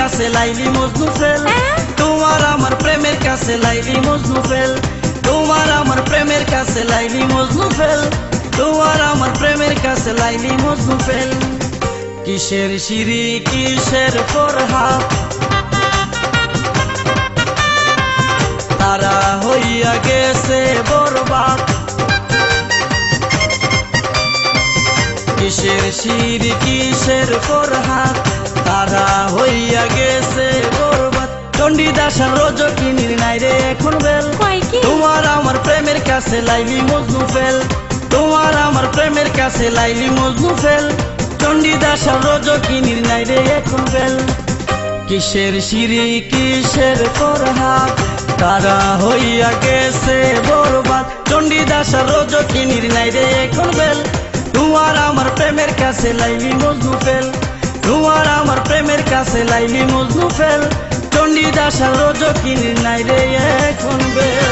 কাছে লাইলি মজনু ফেল, তোমার আমার প্রেমের কাছে লাইলি মজনু ফেল, তোমার আমার প্রেমের কাছে লাইলি মজনু ফেল, তোমার আমার প্রেমের কাছে লাইলি মজনু ফেল। কিসের সিঁড়ি কিসের ফরহাদ, তারা হইয়া গেছে বরবাদ। কিসের সিঁড়ি কিসের ফরহাদ, তারা হইয়া গেছে বরবাদ। চণ্ডীদাস আর রজকিনীর নাই রে এখন বেল, তোমার আমার প্রেমের কাছে লাইলি মজনু ফেল, তোমার আমার প্রেমের কাছে লাইলি মজনু ফেল। চণ্ডীদাস আর রজকিনীর নাই রে এখন বেল। কিসের সিঁড়ি কিসের ফরহাদ, তারা হইয়া গেছে বরবাদ। চণ্ডীদাস আর রজকিনীর নাই রে এখন বেল, তোমার আমার প্রেমের কাছে লাইলি মজনু ফেল, তোমার আমার প্রেমের কাছে লাইলি মজনু ফেল। চণ্ডীদাস আর রজকিনীর নাই রে এখন বেল।